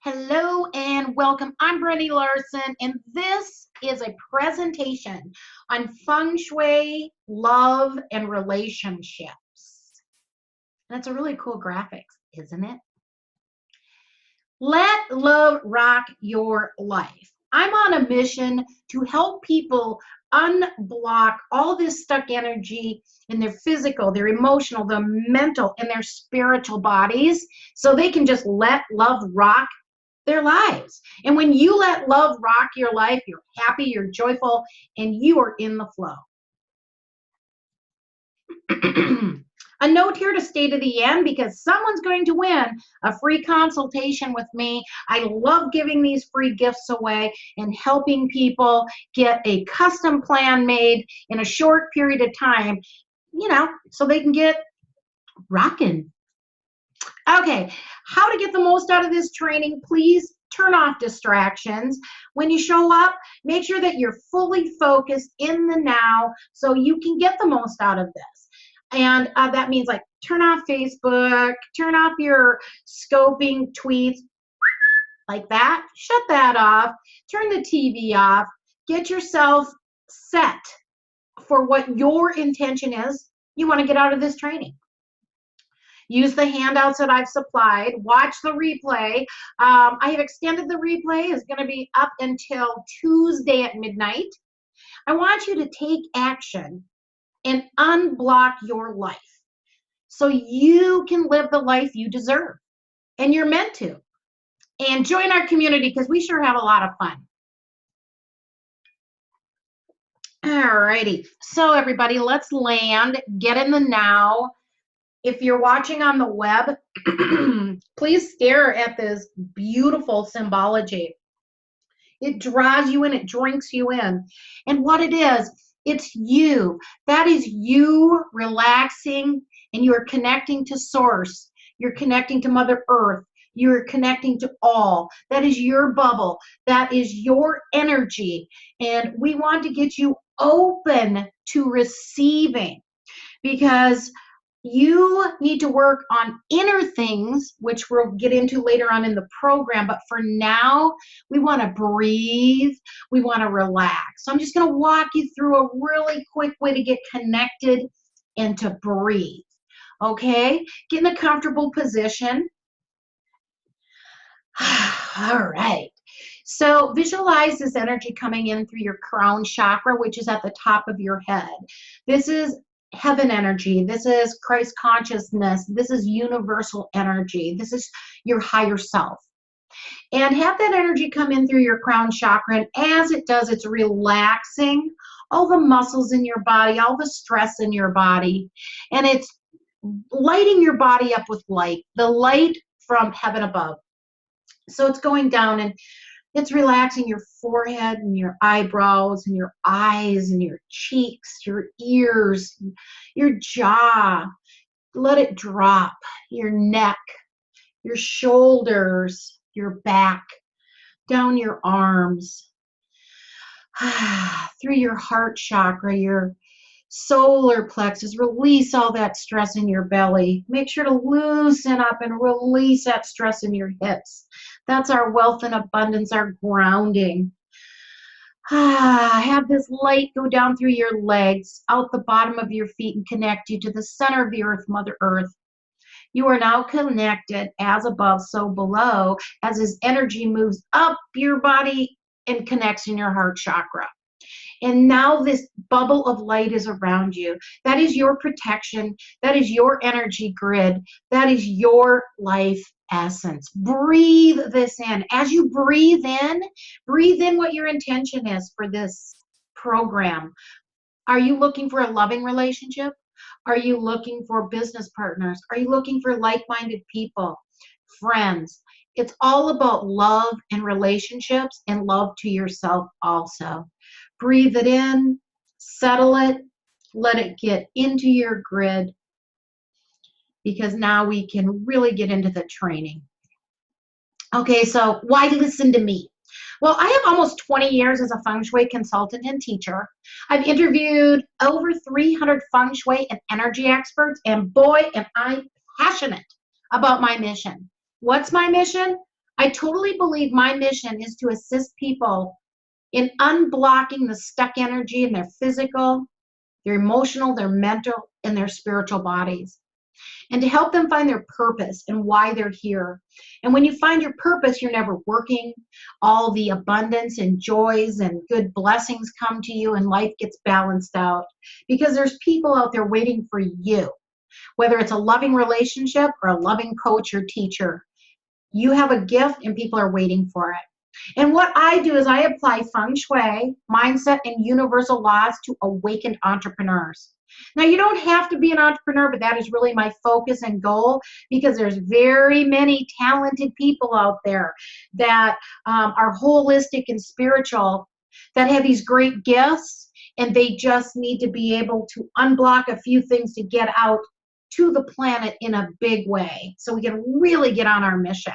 Hello and welcome. I'm Brittany Larson, and this is a presentation on Feng Shui, love, and relationships. And it's a really cool graphics, isn't it? Let love rock your life. I'm on a mission to help people unblock all this stuck energy in their physical, their emotional, their mental, and their spiritual bodies so they can just let love rock their lives. And when you let love rock your life, you're happy, you're joyful, and you are in the flow. A note here to stay to the end because someone's going to win a free consultation with me. I love giving these free gifts away and helping people get a custom plan made in a short period of time, so they can get rocking. Okay, how to get the most out of this training? Please turn off distractions. When you show up, make sure that you're fully focused in the now so you can get the most out of this. And that means like turn off Facebook, turn off your scoping tweets like that, shut that off, turn the TV off, get yourself set for what your intention is you want to get out of this training. Use the handouts that I've supplied. Watch the replay. I have extended the replay. It's going to be up until Tuesday at midnight. I want you to take action and unblock your life so you can live the life you deserve and you're meant to. And join our community because we sure have a lot of fun. All righty. So everybody, let's land. Get in the now. If you're watching on the web, please stare at this beautiful symbology. It draws you in, it drinks you in. And what it is, it's you. That is you relaxing, and you're connecting to Source. You're connecting to Mother Earth. You're connecting to all. That is your bubble. That is your energy. And we want to get you open to receiving because you need to work on inner things, which we'll get into later on in the program. But for now, we want to breathe. We want to relax. So I'm just going to walk you through a really quick way to get connected and to breathe. Okay? Get in a comfortable position. All right. So visualize this energy coming in through your crown chakra, which is at the top of your head. This is heaven energy. This is Christ consciousness. This is universal energy. This is your higher self. And have that energy come in through your crown chakra. And as it does, it's relaxing all the muscles in your body, all the stress in your body. And it's lighting your body up with light, the light from heaven above. So it's going down and it's relaxing your forehead and your eyebrows and your eyes and your cheeks, your ears, your jaw. Let it drop. Your neck, your shoulders, your back, down your arms, through your heart chakra, your solar plexus. Release all that stress in your belly. Make sure to loosen up and release that stress in your hips. That's our wealth and abundance, our grounding. Have this light go down through your legs, out the bottom of your feet, and connect you to the center of the earth, Mother Earth. You are now connected as above, so below, as this energy moves up your body and connects in your heart chakra. And now this bubble of light is around you. That is your protection. That is your energy grid. That is your life essence. Breathe this in. As you breathe in what your intention is for this program. Are you looking for a loving relationship? Are you looking for business partners? Are you looking for like-minded people, friends? It's all about love and relationships and love to yourself also. Breathe it in, settle it, let it get into your grid because now we can really get into the training. Okay, so why listen to me? Well, I have almost 20 years as a Feng Shui consultant and teacher. I've interviewed over 300 Feng Shui and energy experts, and boy, am I passionate about my mission. What's my mission? I totally believe my mission is to assist people in unblocking the stuck energy in their physical, their emotional, their mental, and their spiritual bodies, and to help them find their purpose and why they're here. And when you find your purpose, you're never working. All the abundance and joys and good blessings come to you, and life gets balanced out because there's people out there waiting for you, whether it's a loving relationship or a loving coach or teacher. You have a gift and people are waiting for it. And what I do is I apply Feng Shui, mindset, and universal laws to awakened entrepreneurs. Now, you don't have to be an entrepreneur, but that is really my focus and goal because there's very many talented people out there that are holistic and spiritual that have these great gifts, and they just need to be able to unblock a few things to get out to the planet in a big way so we can really get on our mission.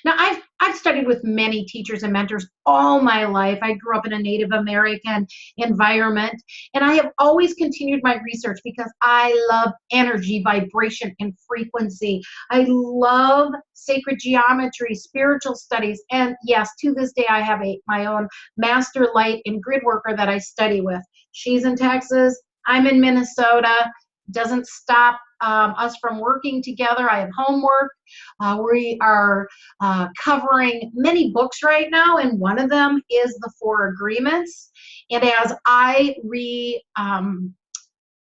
Now, I've studied with many teachers and mentors all my life. I grew up in a Native American environment, and I have always continued my research because I love energy, vibration, and frequency. I love sacred geometry, spiritual studies, and yes, to this day, I have my own master light and grid worker that I study with. She's in Texas. I'm in Minnesota. Doesn't stop us from working together. I have homework. We are covering many books right now, and one of them is the Four Agreements. And as I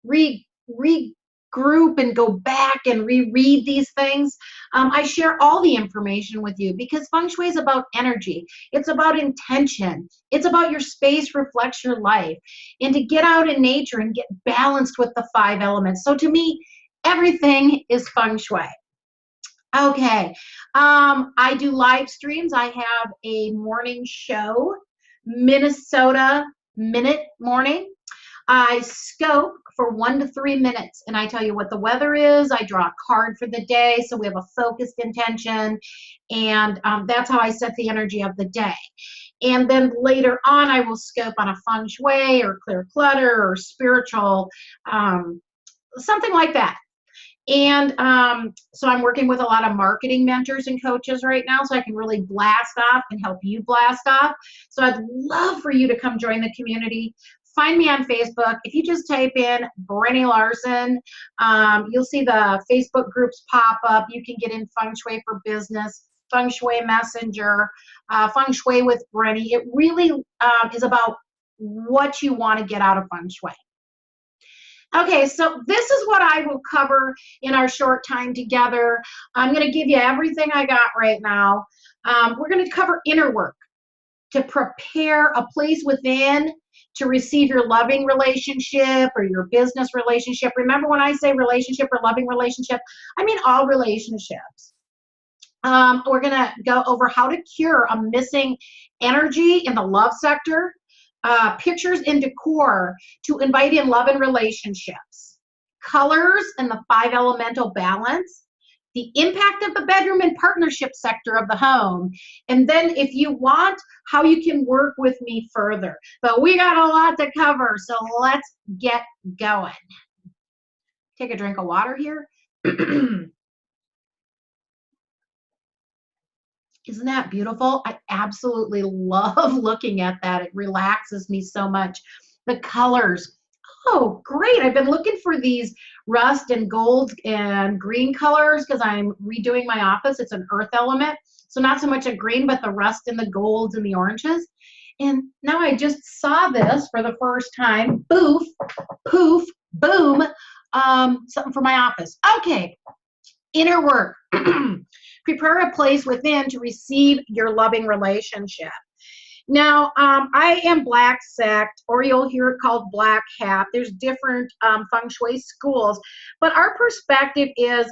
regroup and go back and reread these things, I share all the information with you because Feng Shui is about energy. It's about intention. It's about your space reflects your life. And to get out in nature and get balanced with the 5 elements. So to me, everything is Feng Shui. Okay, I do live streams. I have a morning show, Minnesota Minute Morning. I scope for 1 to 3 minutes, and I tell you what the weather is. I draw a card for the day, so we have a focused intention, and that's how I set the energy of the day. And then later on, I will scope on a Feng Shui or clear clutter or spiritual, something like that. And so I'm working with a lot of marketing mentors and coaches right now so I can really blast off and help you blast off. So I'd love for you to come join the community. Find me on Facebook. If you just type in Brenny Larson, you'll see the Facebook groups pop up. You can get in Feng Shui for Business, Feng Shui Messenger, Feng Shui with Brenny. It really is about what you want to get out of Feng Shui. Okay, so this is what I will cover in our short time together. I'm going to give you everything I got right now. We're going to cover inner work to prepare a place within to receive your loving relationship or your business relationship. Remember when I say relationship or loving relationship, I mean all relationships. We're going to go over how to cure a missing energy in the love sector. Pictures and decor to invite in love and relationships, colors and the 5 elemental balance, the impact of the bedroom and partnership sector of the home, and then if you want, how you can work with me further. But we got a lot to cover, so let's get going. Take a drink of water here. Isn't that beautiful? I absolutely love looking at that. It relaxes me so much. The colors. Oh, great. I've been looking for these rust and gold and green colors because I'm redoing my office. It's an earth element. So not so much a green, but the rust and the golds and the oranges. And now I just saw this for the first time. Boof, poof, boom. Something for my office. Okay. Inner work. Prepare a place within to receive your loving relationship. Now, I am black sect, or you'll hear it called black hat. There's different Feng Shui schools, but our perspective is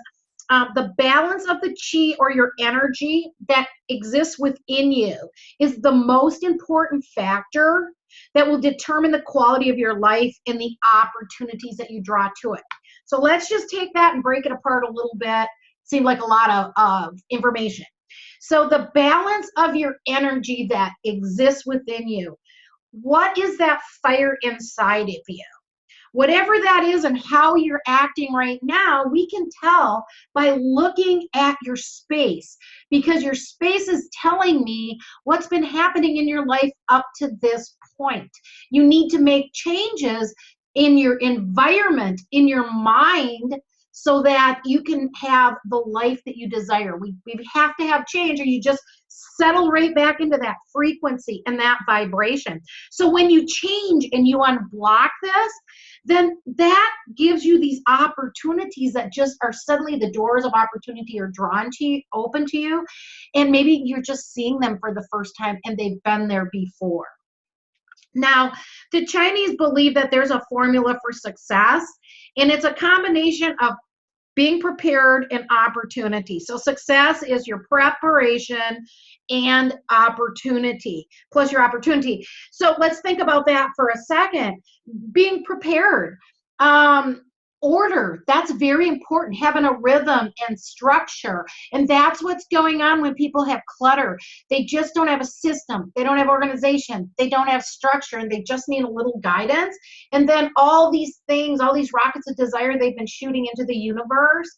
the balance of the chi or your energy that exists within you is the most important factor that will determine the quality of your life and the opportunities that you draw to it. So let's just take that and break it apart a little bit. Seemed like a lot of information. So the balance of your energy that exists within you, what is that fire inside of you? Whatever that is and how you're acting right now, we can tell by looking at your space, because your space is telling me what's been happening in your life up to this point. You need to make changes in your environment, in your mind, so that you can have the life that you desire. We have to have change, or you just settle right back into that frequency and that vibration. So when you change and you unblock this, then that gives you these opportunities that just are suddenly, the doors of opportunity are drawn to you, open to you, and maybe you're just seeing them for the first time and they've been there before. Now, the Chinese believe that there's a formula for success, and it's a combination of being prepared and opportunity. So success is your preparation and opportunity, plus your opportunity. So let's think about that for a second. Being prepared. Order, that's very important, having a rhythm and structure. And that's what's going on when people have clutter. They just don't have a system. They don't have organization. They don't have structure, and they just need a little guidance. And then all these things, all these rockets of desire they've been shooting into the universe,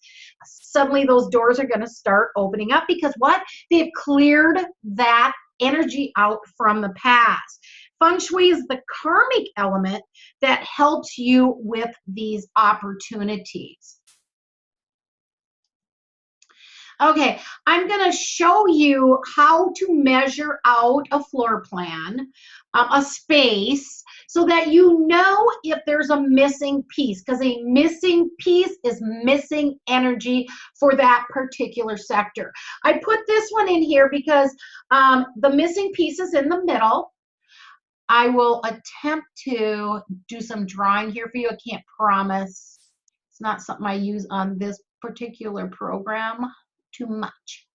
suddenly those doors are going to start opening up, because what? They've cleared that energy out from the past. Feng Shui is the karmic element that helps you with these opportunities. Okay, I'm going to show you how to measure out a floor plan, a space, so that you know if there's a missing piece, because a missing piece is missing energy for that particular sector. I put this one in here because the missing piece is in the middle. I will attempt to do some drawing here for you. I can't promise. It's not something I use on this particular program too much.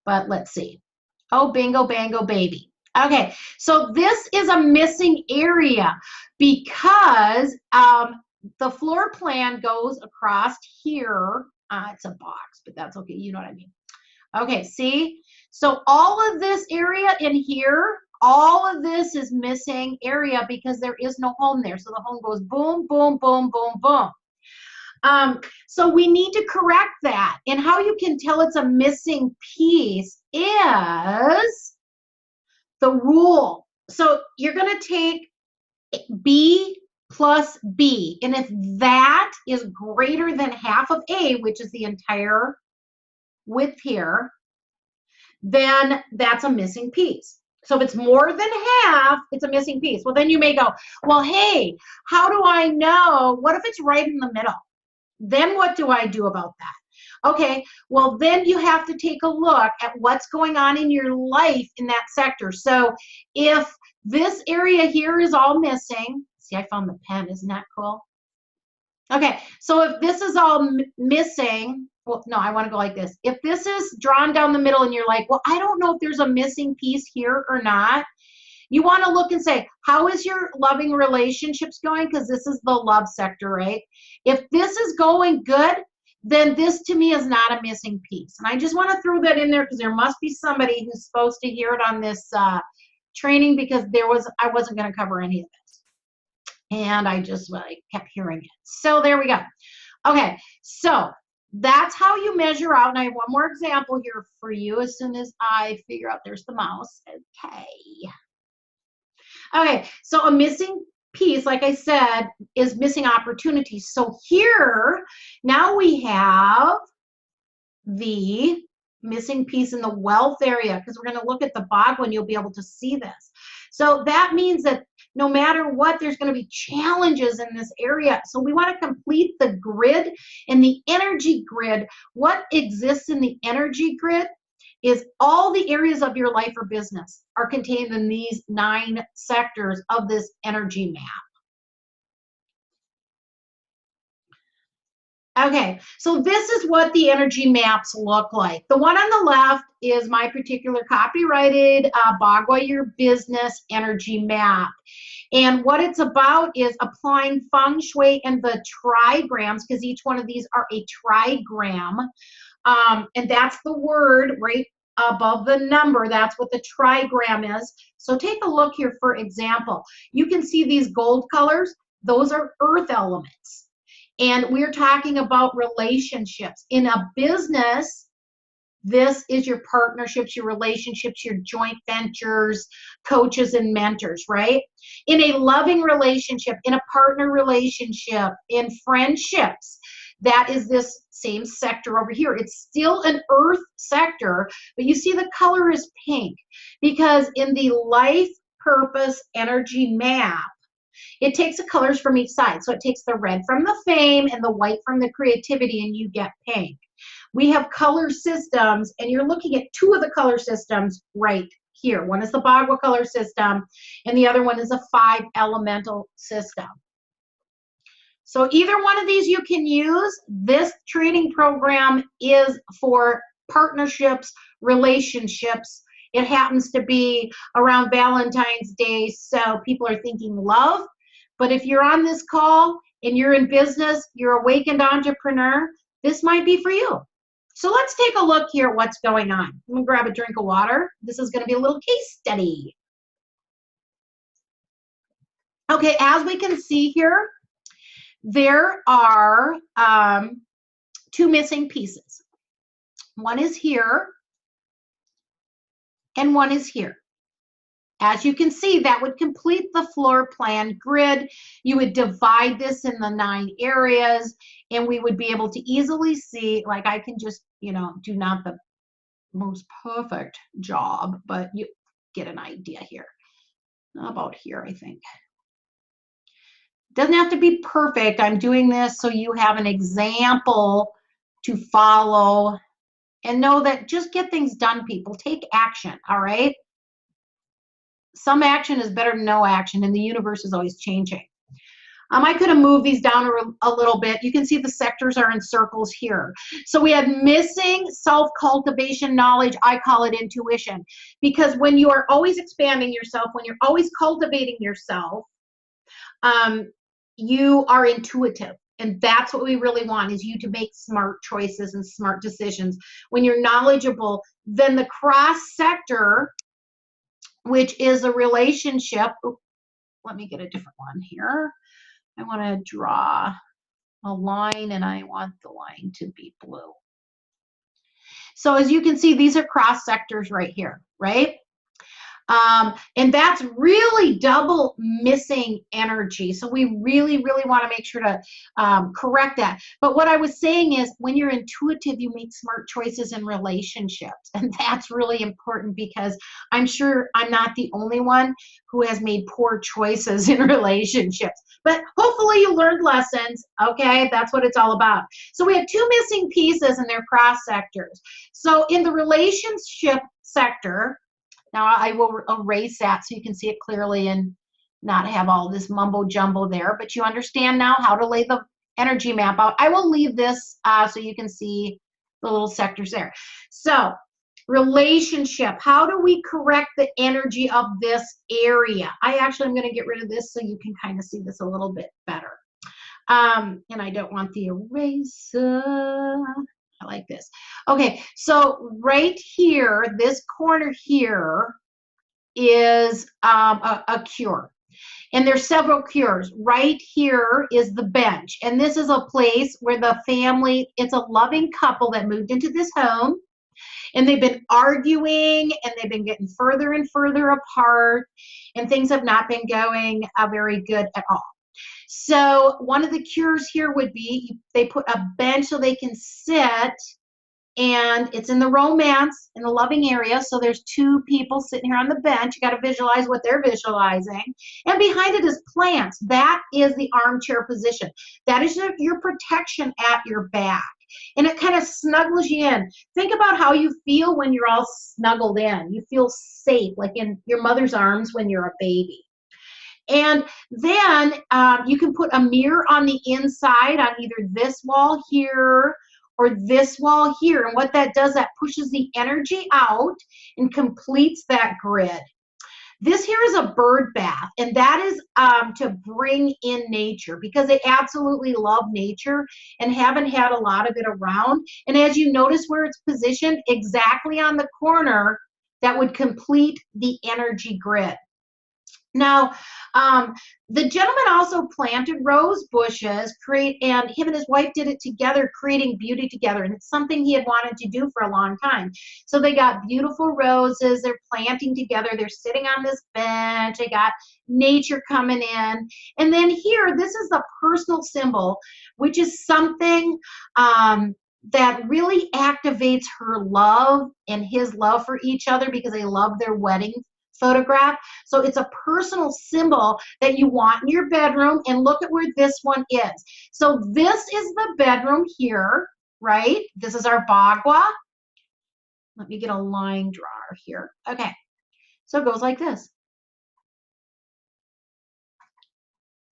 But let's see. Oh, bingo, bango, baby. Okay, so this is a missing area because the floor plan goes across here. It's a box, but that's okay. You know what I mean. Okay, see? So all of this area in here, all of this is missing area because there is no home there. So the home goes boom, boom, boom, boom, boom. So we need to correct that. And how you can tell it's a missing piece is the rule. So you're going to take B plus B. And if that is greater than half of A, which is the entire width here, then that's a missing piece. So if it's more than half, it's a missing piece. Well, then you may go, well, hey, how do I know? What if it's right in the middle? Then what do I do about that? Okay, well, then you have to take a look at what's going on in your life in that sector. So if this area here is all missing, see, I found the pen, isn't that cool? Okay, so if this is all missing, well, no, I want to go like this. If this is drawn down the middle and you're like, well, I don't know if there's a missing piece here or not, you want to look and say, how is your loving relationships going? Because this is the love sector, right? If this is going good, then this to me is not a missing piece. And I just want to throw that in there because there must be somebody who's supposed to hear it on this training, because I wasn't going to cover any of this. And I just kept hearing it. So there we go. Okay, so that's how you measure out. And I have one more example here for you as soon as I figure out there's the mouse. Okay. Okay, so a missing piece, like I said, is missing opportunity. So here, now we have the missing piece in the wealth area, because we're going to look at the bottom and you'll be able to see this. So that means that no matter what, there's going to be challenges in this area. So we want to complete the grid and the energy grid. What exists in the energy grid is all the areas of your life or business are contained in these 9 sectors of this energy map. Okay, so this is what the energy maps look like. The one on the left is my particular copyrighted Bagua Your Business energy map. And what it's about is applying Feng Shui and the trigrams, because each one of these are a trigram. And that's the word right above the number. That's what the trigram is. So take a look here, for example. You can see these gold colors. Those are earth elements. And we're talking about relationships. In a business, this is your partnerships, your relationships, your joint ventures, coaches and mentors, right? In a loving relationship, in a partner relationship, in friendships, that is this same sector over here. It's still an earth sector, but you see the color is pink because in the life purpose energy map, it takes the colors from each side. So it takes the red from the fame and the white from the creativity, and you get pink. We have color systems, and you're looking at two of the color systems right here. One is the Bagua color system, and the other one is a 5 elemental system. So either one of these you can use. This training program is for partnerships, relationships. It happens to be around Valentine's Day, so people are thinking love. But if you're on this call and you're in business, you're an awakened entrepreneur, this might be for you. So let's take a look here at what's going on. I'm gonna grab a drink of water. This is gonna be a little case study. Okay, as we can see here, there are 2 missing pieces. One is here and one is here. As you can see, that would complete the floor plan grid. You would divide this in the 9 areas, and we would be able to easily see, like I can just, do not the most perfect job, but you get an idea here. About here, I think. Doesn't have to be perfect. I'm doing this so you have an example to follow and know that just get things done, people. Take action, all right? Some action is better than no action, and the universe is always changing. I could have moved these down a little bit. You can see the sectors are in circles here. So we have missing self-cultivation knowledge. I call it intuition. Because when you are always expanding yourself, when you're always cultivating yourself, you are intuitive. And that's what we really want, is you to make smart choices and smart decisions. When you're knowledgeable, then the cross sector, which is a relationship. Let me get a different one here. I want to draw a line, and I want the line to be blue. So as you can see, these are cross sectors right here, right? And that's really double missing energy. So we really, really want to make sure to correct that. But what I was saying is, when you're intuitive, you make smart choices in relationships. And that's really important, because I'm sure I'm not the only one who has made poor choices in relationships. But hopefully you learned lessons, okay? That's what it's all about. So we have 2 missing pieces, and they're cross sectors. So in the relationship sector, now I will erase that so you can see it clearly and not have all this mumbo jumbo there, but you understand now how to lay the energy map out. I will leave this so you can see the little sectors there. So relationship, how do we correct the energy of this area? I actually am going to get rid of this so you can kind of see this a little bit better. And I don't want the eraser. I like this. Okay, so right here, this corner here is a cure. And there's several cures. Right here is the bench. And this is a place where the family, it's a loving couple that moved into this home. And they've been arguing, and they've been getting further and further apart. And things have not been going very good at all. So one of the cures here would be they put a bench so they can sit, and it's in the romance, in the loving area. So there's 2 people sitting here on the bench. You got to visualize what they're visualizing. And behind it is plants. That is the armchair position. That is your protection at your back. And it kind of snuggles you in. Think about how you feel when you're all snuggled in. You feel safe, like in your mother's arms when you're a baby. And then you can put a mirror on the inside on either this wall here or this wall here. And what that does, that pushes the energy out and completes that grid. This here is a bird bath, and that is to bring in nature, because they absolutely love nature and haven't had a lot of it around. And as you notice where it's positioned, exactly on the corner, that would complete the energy grid. Now, the gentleman also planted rose bushes, and him and his wife did it together, creating beauty together. And it's something he had wanted to do for a long time. So they got beautiful roses. They're planting together. They're sitting on this bench. They got nature coming in. And then here, this is the personal symbol, which is something that really activates her love and his love for each other because they love their wedding photograph. So it's a personal symbol that you want in your bedroom, and look at where this one is. So this is the bedroom here, right? This is our bagua. Let me get a line drawer here. Okay, so it goes like this.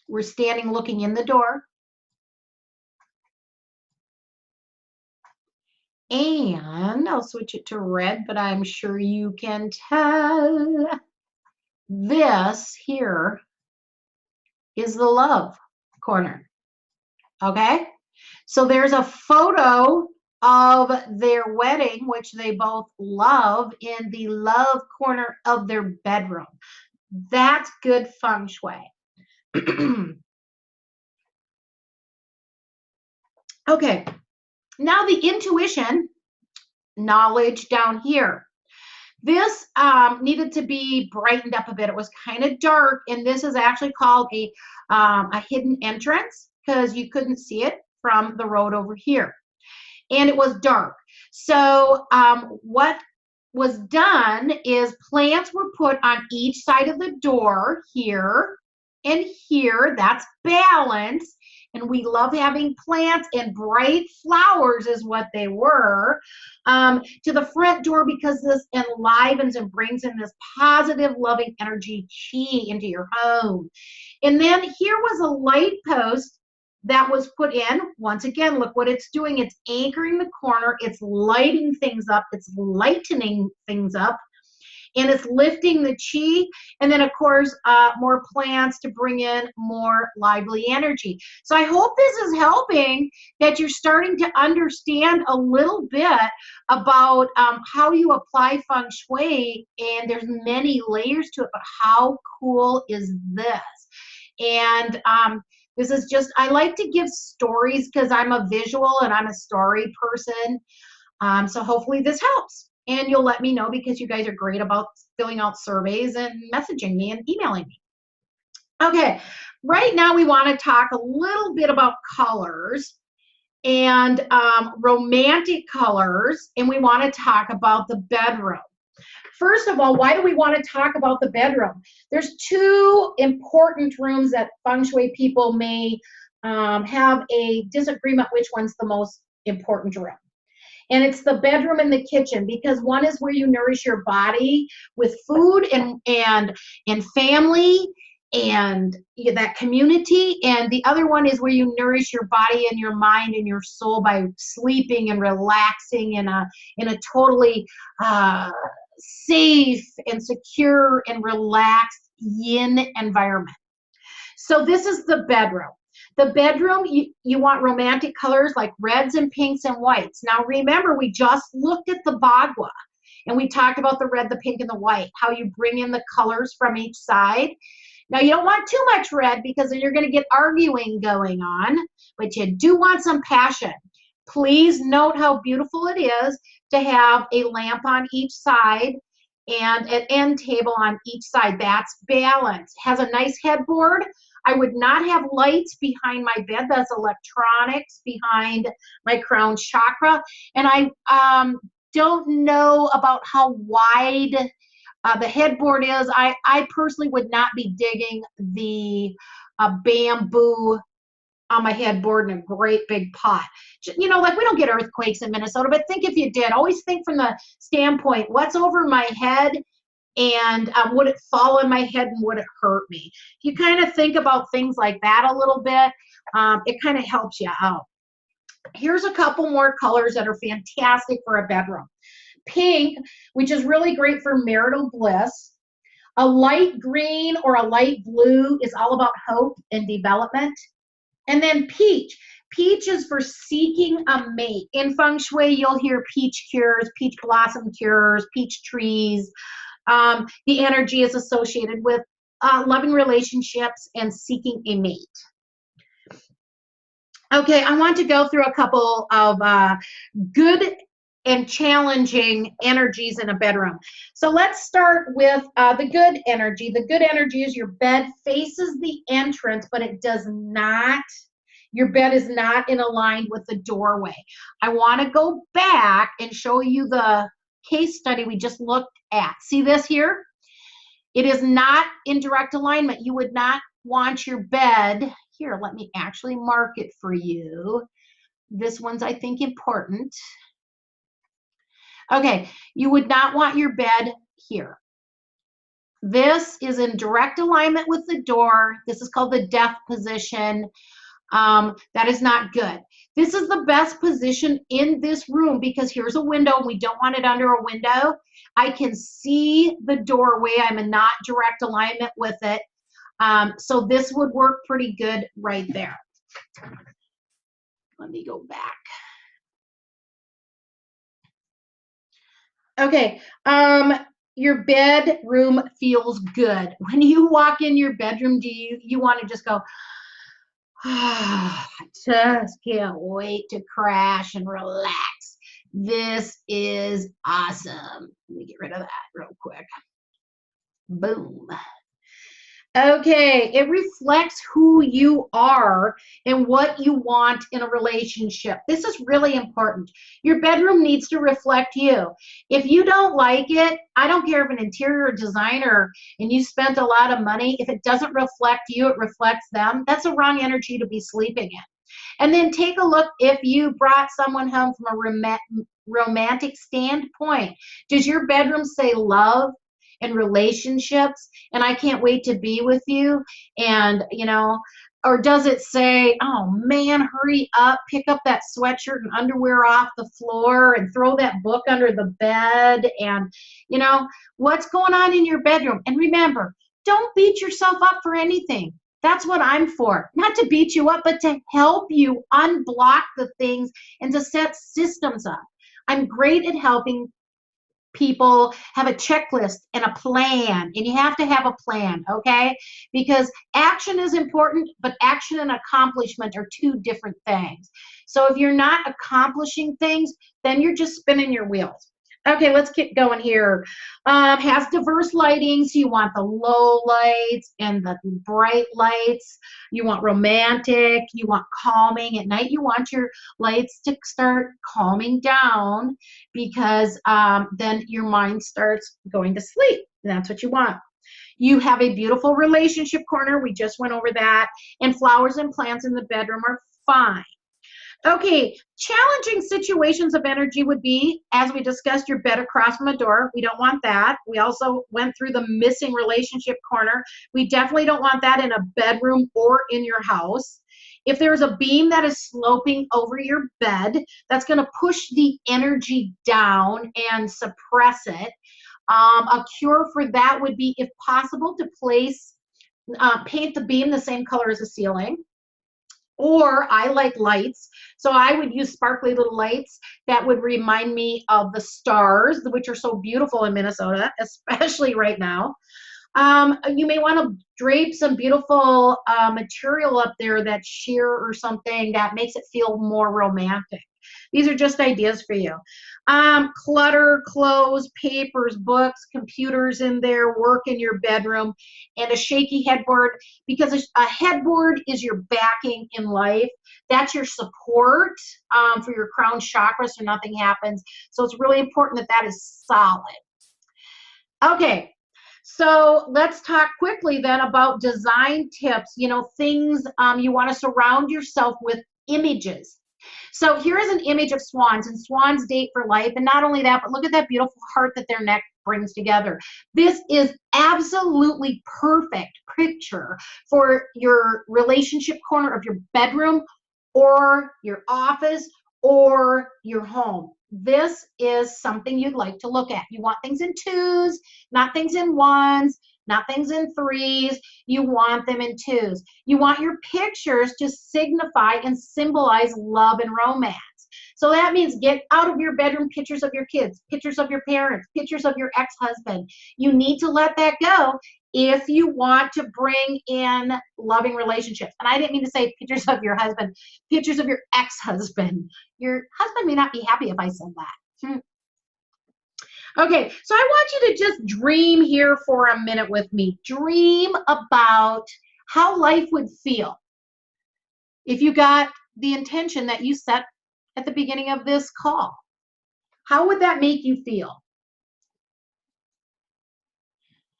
We're standing looking in the door. And I'll switch it to red, but I'm sure you can tell this here is the love corner. Okay, so there's a photo of their wedding, which they both love, in the love corner of their bedroom. That's good feng shui. Okay, now the intuition knowledge down here. This needed to be brightened up a bit. It was kind of dark, and this is actually called a hidden entrance because you couldn't see it from the road over here. And it was dark. So what was done is plants were put on each side of the door, here and here. That's balance. And we love having plants, and bright flowers is what they were, to the front door, because this enlivens and brings in this positive, loving energy chi into your home. And then here was a light post that was put in. Once again, look what it's doing. It's anchoring the corner. It's lighting things up. It's lightening things up. And it's lifting the chi. And then, of course, more plants to bring in more lively energy. So I hope this is helping, that you're starting to understand a little bit about how you apply feng shui. And there's many layers to it, but how cool is this? And this is just, I like to give stories because I'm a visual and I'm a story person. So hopefully this helps. And you'll let me know, because you guys are great about filling out surveys and messaging me and emailing me. Okay, right now we want to talk a little bit about colors and romantic colors, and we want to talk about the bedroom. First of all, why do we want to talk about the bedroom? There's two important rooms that feng shui people may have a disagreement which one's the most important room. And it's the bedroom and the kitchen, because one is where you nourish your body with food and family and that community, and the other one is where you nourish your body and your mind and your soul by sleeping and relaxing in a totally safe and secure and relaxed yin environment. So this is the bedroom. The bedroom, you want romantic colors like reds and pinks and whites. Now remember, we just looked at the bagua and we talked about the red, the pink, and the white, how you bring in the colors from each side. Now you don't want too much red because then you're going to get arguing going on, but you do want some passion. Please note how beautiful it is to have a lamp on each side and an end table on each side. That's balance. Has a nice headboard. I would not have lights behind my bed. That's electronics behind my crown chakra. And I don't know about how wide the headboard is. I personally would not be digging the bamboo on my headboard in a great big pot. You know, like we don't get earthquakes in Minnesota, but think if you did. Always think from the standpoint, what's over my head, and would it fall on my head and would it hurt me? If you kind of think about things like that a little bit, it kind of helps you out. Here's a couple more colors that are fantastic for a bedroom. Pink, which is really great for marital bliss. A light green or a light blue is all about hope and development. And then peach. Peach is for seeking a mate. In feng shui, you'll hear peach cures, peach blossom cures, peach trees. The energy is associated with loving relationships and seeking a mate. Okay, I want to go through a couple of good and challenging energies in a bedroom. So let's start with the good energy. The good energy is your bed faces the entrance, but it does not, your bed is not in aligned with the doorway. I want to go back and show you the case study we just looked at. See this here? It is not in direct alignment. You would not want your bed, here, let me actually mark it for you. This one's, I think, important. Okay, you would not want your bed here. This is in direct alignment with the door. This is called the death position. That is not good. This is the best position in this room because here's a window and we don't want it under a window. I can see the doorway. I'm in not direct alignment with it. So this would work pretty good right there. Let me go back. Okay, your bedroom feels good. When you walk in your bedroom, do you want to just go, I just can't wait to crash and relax. This is awesome. Let me get rid of that real quick. Boom. Okay, it reflects who you are and what you want in a relationship. This is really important. Your bedroom needs to reflect you. If you don't like it, I don't care if an interior designer and you spent a lot of money, if it doesn't reflect you, it reflects them. That's a wrong energy to be sleeping in. And then take a look if you brought someone home from a romantic standpoint. Does your bedroom say love and relationships and I can't wait to be with you? And, you know, or does it say, oh man, hurry up, pick up that sweatshirt and underwear off the floor and throw that book under the bed? And, you know, what's going on in your bedroom? And remember, don't beat yourself up for anything. That's what I'm for. Not to beat you up, but to help you unblock the things and to set systems up. I'm great at helping people have a checklist and a plan, and you have to have a plan, okay? Because action is important, but action and accomplishment are two different things. So if you're not accomplishing things, then you're just spinning your wheels. Okay, let's get going here. Has diverse lighting, so you want the low lights and the bright lights. You want romantic, you want calming. At night, you want your lights to start calming down because then your mind starts going to sleep. And that's what you want. You have a beautiful relationship corner. We just went over that. And flowers and plants in the bedroom are fine. Okay, challenging situations of energy would be, as we discussed, your bed across from a door. We don't want that. We also went through the missing relationship corner. We definitely don't want that in a bedroom or in your house. If there's a beam that is sloping over your bed, that's going to push the energy down and suppress it. A cure for that would be, if possible, to paint the beam the same color as the ceiling. Or I like lights, so I would use sparkly little lights that would remind me of the stars, which are so beautiful in Minnesota, especially right now. You may want to drape some beautiful material up there that's sheer or something that makes it feel more romantic. These are just ideas for you. Clutter, clothes, papers, books, computers in there, work in your bedroom, and a shaky headboard, because a headboard is your backing in life. That's your support for your crown chakra so nothing happens. So it's really important that that is solid. Okay. So let's talk quickly then about design tips, you know, things you want to surround yourself with images. So here is an image of swans, and swans date for life. And not only that, but look at that beautiful heart that their neck brings together. This is absolutely perfect picture for your relationship corner of your bedroom or your office or your home. This is something you'd like to look at. You want things in twos, not things in ones, not things in threes. You want them in twos. You want your pictures to signify and symbolize love and romance. So that means get out of your bedroom pictures of your kids, pictures of your parents, pictures of your ex-husband. You need to let that go if you want to bring in loving relationships. And I didn't mean to say pictures of your husband, pictures of your ex-husband. Your husband may not be happy if I said that. Okay, so I want you to just dream here for a minute with me. Dream about how life would feel if you got the intention that you set at the beginning of this call. How would that make you feel?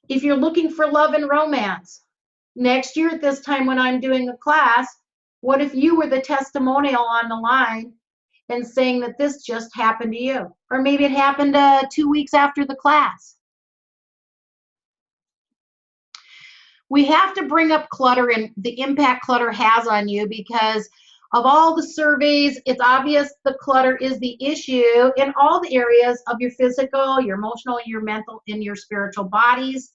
If you're looking for love and romance, next year at this time when I'm doing a class, what if you were the testimonial on the line and saying that this just happened to you? Or maybe it happened 2 weeks after the class. We have to bring up clutter and the impact clutter has on you, because of all the surveys, it's obvious the clutter is the issue in all the areas of your physical, your emotional, your mental, and your spiritual bodies.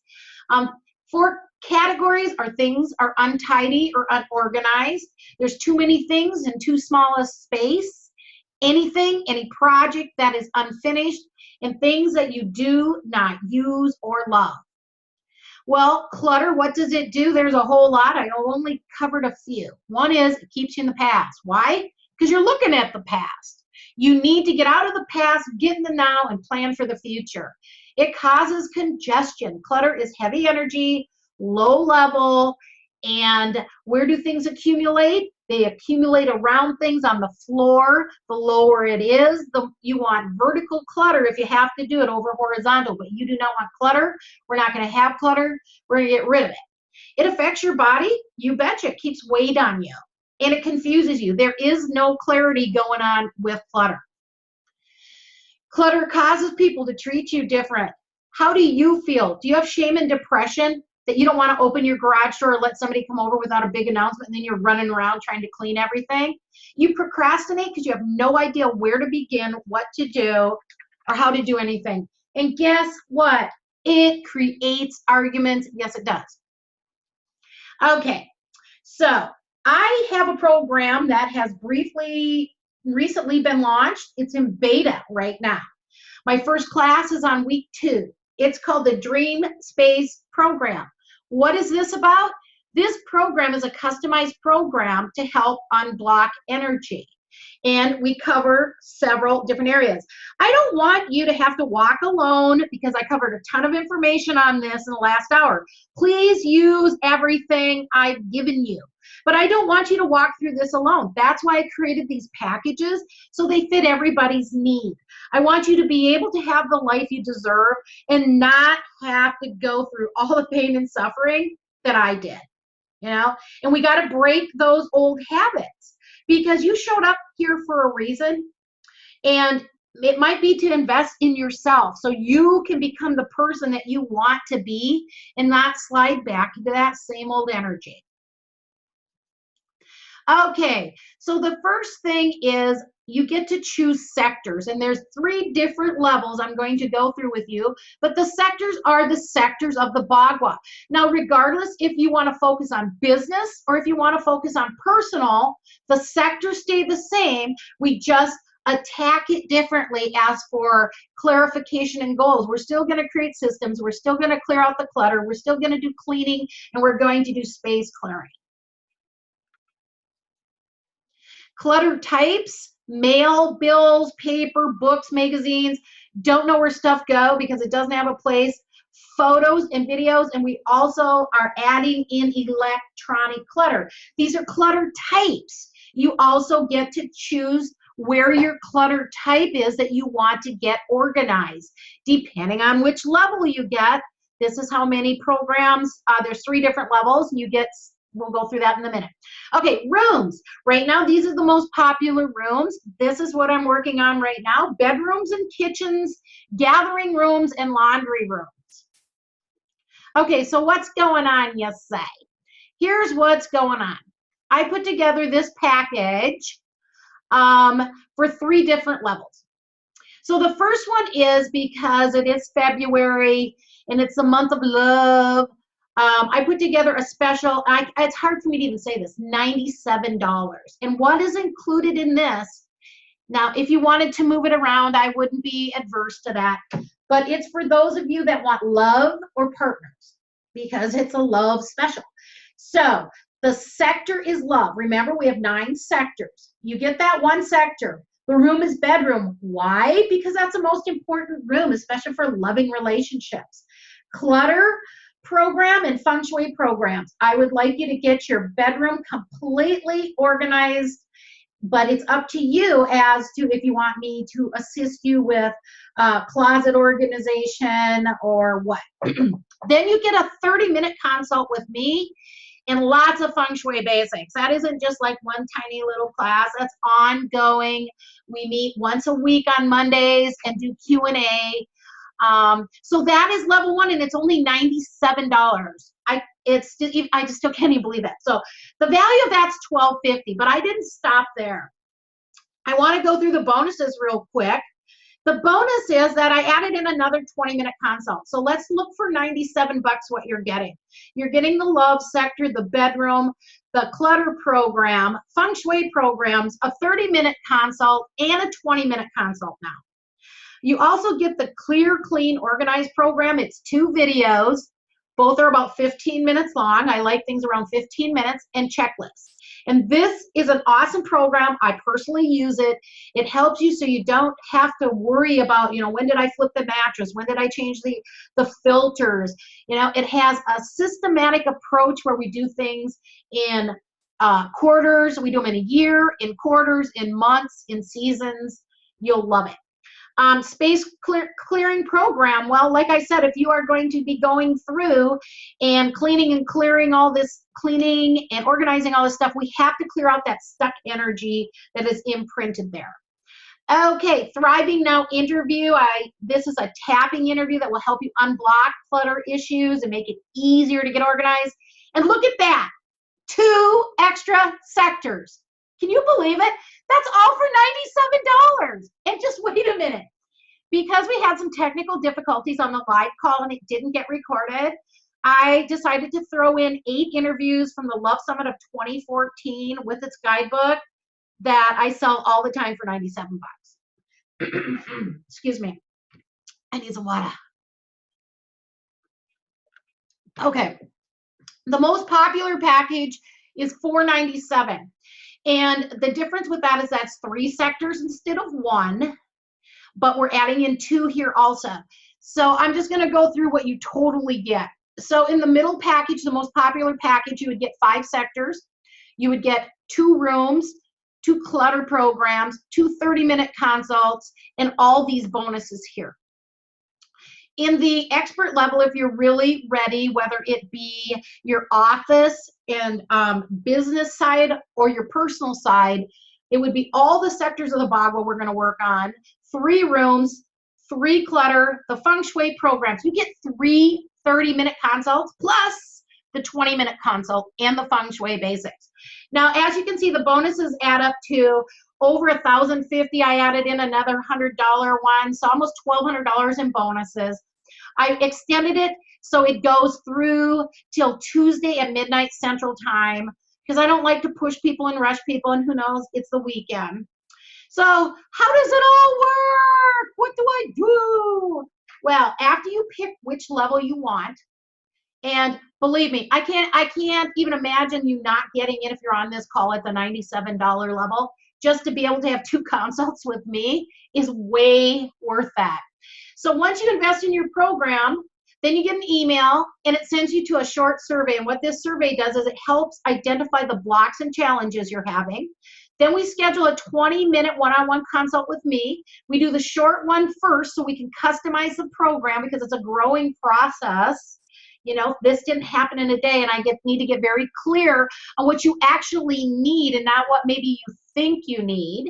4 categories are things are untidy or unorganized. There's too many things in too small a space. Anything, any project that is unfinished, and things that you do not use or love. Well, clutter, what does it do? There's a whole lot. I only covered a few. One is it keeps you in the past. Why? Because you're looking at the past. You need to get out of the past, get in the now, and plan for the future. It causes congestion. Clutter is heavy energy, low level, and where do things accumulate? They accumulate around things on the floor. The lower it is, you want vertical clutter if you have to do it over horizontal, but you do not want clutter. We're not going to have clutter. We're going to get rid of it. It affects your body. You betcha. It keeps weight on you, and it confuses you. There is no clarity going on with clutter. Clutter causes people to treat you different. How do you feel? Do you have shame and depression that you don't want to open your garage door or let somebody come over without a big announcement, and then you're running around trying to clean everything? You procrastinate because you have no idea where to begin, what to do, or how to do anything. And guess what? It creates arguments. Yes, it does. Okay, so I have a program that has recently been launched. It's in beta right now. My first class is on week 2. It's called the Dream Space Program. What is this about? This program is a customized program to help unblock energy. And we cover several different areas. I don't want you to have to walk alone, because I covered a ton of information on this in the last hour. Please use everything I've given you. But I don't want you to walk through this alone. That's why I created these packages, so they fit everybody's need. I want you to be able to have the life you deserve and not have to go through all the pain and suffering that I did, you know? And we got to break those old habits, because you showed up here for a reason, and it might be to invest in yourself so you can become the person that you want to be and not slide back into that same old energy. Okay, so the first thing is you get to choose sectors, and there's 3 different levels I'm going to go through with you, but the sectors are the sectors of the Bagua. Now, regardless if you want to focus on business or if you want to focus on personal, the sectors stay the same. We just attack it differently as for clarification and goals. We're still going to create systems. We're still going to clear out the clutter. We're still going to do cleaning, and we're going to do space clearing. Clutter types: mail, bills, paper, books, magazines. Don't know where stuff go because it doesn't have a place. Photos and videos, and we also are adding in electronic clutter. These are clutter types. You also get to choose where your clutter type is that you want to get organized. Depending on which level you get, this is how many programs. There's 3 different levels. You get. We'll go through that in a minute. Okay, rooms. Right now, these are the most popular rooms. This is what I'm working on right now. Bedrooms and kitchens, gathering rooms, and laundry rooms. Okay, so what's going on, you say? Here's what's going on. I put together this package for 3 different levels. So the first one is, because it is February and it's the month of love, I put together a special, it's hard for me to even say this, $97. And what is included in this? Now, if you wanted to move it around, I wouldn't be adverse to that. But it's for those of you that want love or partners. because it's a love special. So the sector is love. Remember, we have 9 sectors. You get that one sector. The room is bedroom. Why? Because that's the most important room, especially for loving relationships. Clutter program and Feng Shui programs. I would like you to get your bedroom completely organized, but it's up to you as to if you want me to assist you with closet organization or what. Then you get a 30-minute consult with me and lots of Feng Shui basics. That isn't just like one tiny little class. That's ongoing. We meet once a week on Mondays and do Q&A. So that is level 1, and it's only $97. I just still can't even believe that. So the value of that's $12.50, but I didn't stop there. I want to go through the bonuses real quick. The bonus is that I added in another 20-minute consult. So let's look for 97 bucks what you're getting. You're getting the love sector, the bedroom, the clutter program, Feng Shui programs, a 30-minute consult, and a 20-minute consult now. You also get the Clear, Clean, Organized program. It's 2 videos. Both are about 15 minutes long. I like things around 15 minutes, and checklists. And this is an awesome program. I personally use it. It helps you so you don't have to worry about, when did I flip the mattress? When did I change the filters? It has a systematic approach where we do things in quarters. We do them in a year, in quarters, in months, in seasons. You'll love it. Space clearing program. Well, like I said, if you are going to be going through and cleaning and clearing all this, cleaning and organizing all this stuff, we have to clear out that stuck energy that is imprinted there. Okay, Thriving Now interview. This is a tapping interview that will help you unblock clutter issues and make it easier to get organized. And look at that, 2 extra sectors. Can you believe it? That's all for $97. And just wait a minute. Because we had some technical difficulties on the live call and it didn't get recorded, I decided to throw in 8 interviews from the Love Summit of 2014 with its guidebook that I sell all the time for 97 bucks. Excuse me. I need some water. Okay. The most popular package is $497. And the difference with that is that's 3 sectors instead of 1, but we're adding in 2 here also. So I'm just going to go through what you totally get. So in the middle package, the most popular package, you would get 5 sectors. You would get 2 rooms, 2 clutter programs, 2 30-minute consults, and all these bonuses here. In the expert level, if you're really ready, whether it be your office and business side or your personal side, it would be all the sectors of the Bagua we're going to work on, 3 rooms, 3 clutter, the Feng Shui programs. You get 3 30-minute consults plus the 20-minute consult and the Feng Shui basics. Now, as you can see, the bonuses add up to over $1,050. I added in another $100 one, so almost $1,200 in bonuses. I extended it so it goes through till Tuesday at midnight Central Time because I don't like to push people and rush people, and who knows, it's the weekend. So how does it all work? What do I do? Well, after you pick which level you want, and believe me, I can't even imagine you not getting in if you're on this call at the $97 level. Just to be able to have 2 consults with me is way worth that. So once you invest in your program, then you get an email and it sends you to a short survey. And what this survey does is it helps identify the blocks and challenges you're having. Then we schedule a 20-minute one-on-one consult with me. We do the short one first so we can customize the program because it's a growing process. This didn't happen in a day, and I need to get very clear on what you actually need and not what maybe you think you need.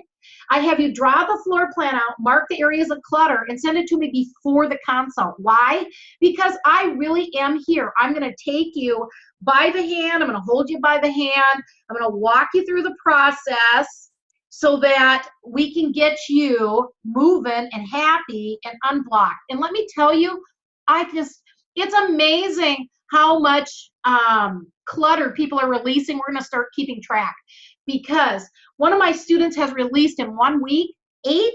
I have you draw the floor plan out, mark the areas of clutter, and send it to me before the consult. Why? Because I really am here. I'm going to take you by the hand. I'm going to hold you by the hand. I'm going to walk you through the process so that we can get you moving and happy and unblocked. And let me tell you, it's amazing how much clutter people are releasing. We're going to start keeping track because one of my students has released in 1 week 8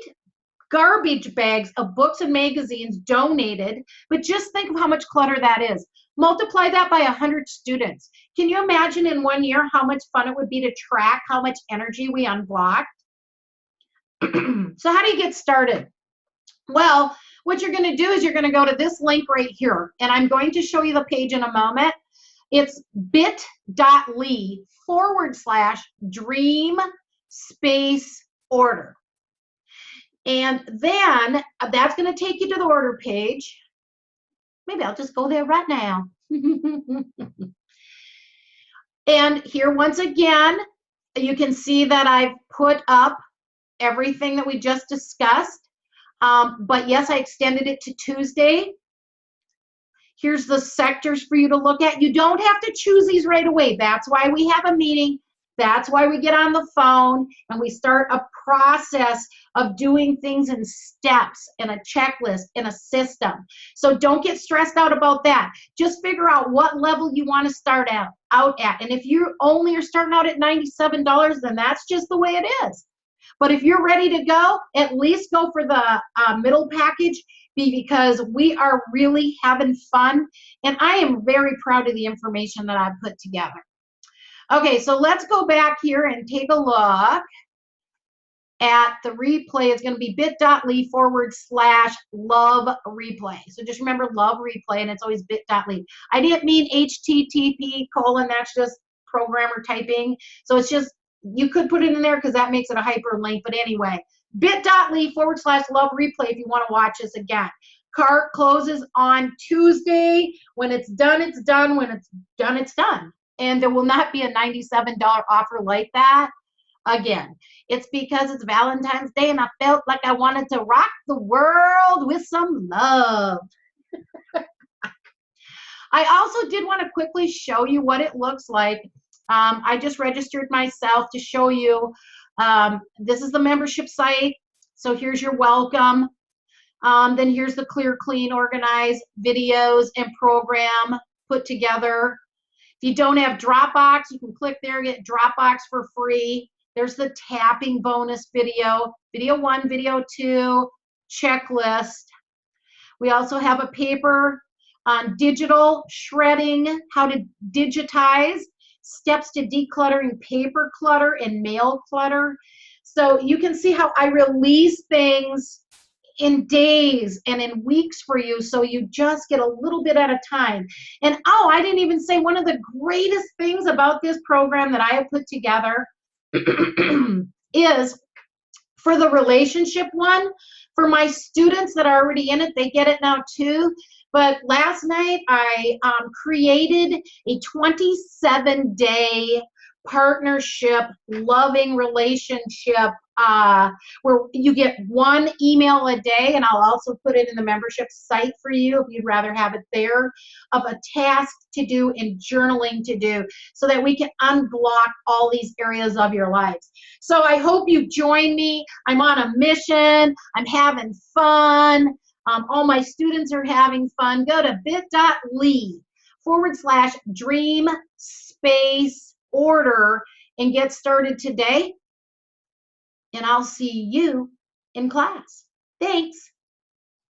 garbage bags of books and magazines donated, but just think of how much clutter that is. Multiply that by 100 students. Can you imagine in 1 year how much fun it would be to track how much energy we unblocked? So how do you get started? Well, what you're going to do is you're going to go to this link right here, and I'm going to show you the page in a moment. It's bit.ly/dream space order. And then that's going to take you to the order page. Maybe I'll just go there right now. And here, once again, you can see that I've put up everything that we just discussed. But yes, I extended it to Tuesday. Here's the sectors for you to look at. You don't have to choose these right away. That's why we have a meeting. That's why we get on the phone and we start a process of doing things in steps and a checklist and a system. So don't get stressed out about that. Just figure out what level you want to start out at. And if you only are starting out at $97, then that's just the way it is. But if you're ready to go, at least go for the middle package because we are really having fun. And I am very proud of the information that I've put together. Okay, so let's go back here and take a look at the replay. It's going to be bit.ly/love replay. So just remember love replay, and it's always bit.ly. I didn't mean HTTP : that's just programmer typing. So it's just, you could put it in there because that makes it a hyperlink. But anyway, bit.ly/love replay if you want to watch this again. Cart closes on Tuesday. When it's done, it's done. When it's done, it's done. And there will not be a $97 offer like that again. It's because it's Valentine's Day and I felt like I wanted to rock the world with some love. I also did want to quickly show you what it looks like. I just registered myself to show you. This is the membership site. So here's your welcome. Then here's the clear, clean, organized videos and program put together. If you don't have Dropbox, you can click there, get Dropbox for free. There's the tapping bonus video, video 1, video 2, checklist. We also have a paper on digital shredding, how to digitize, steps to decluttering paper clutter and mail clutter. So you can see how I release things in days and in weeks for you, so you just get a little bit at a time. And oh, I didn't even say one of the greatest things about this program that I have put together is for the relationship one, for my students that are already in it, they get it now too. But last night I created a 27-day partnership, loving relationship where you get 1 email a day, and I'll also put it in the membership site for you if you'd rather have it there, of a task to do and journaling to do so that we can unblock all these areas of your lives. So I hope you join me. I'm on a mission. I'm having fun. All my students are having fun. Go to bit.ly/dream space order and get started today. And I'll see you in class. Thanks.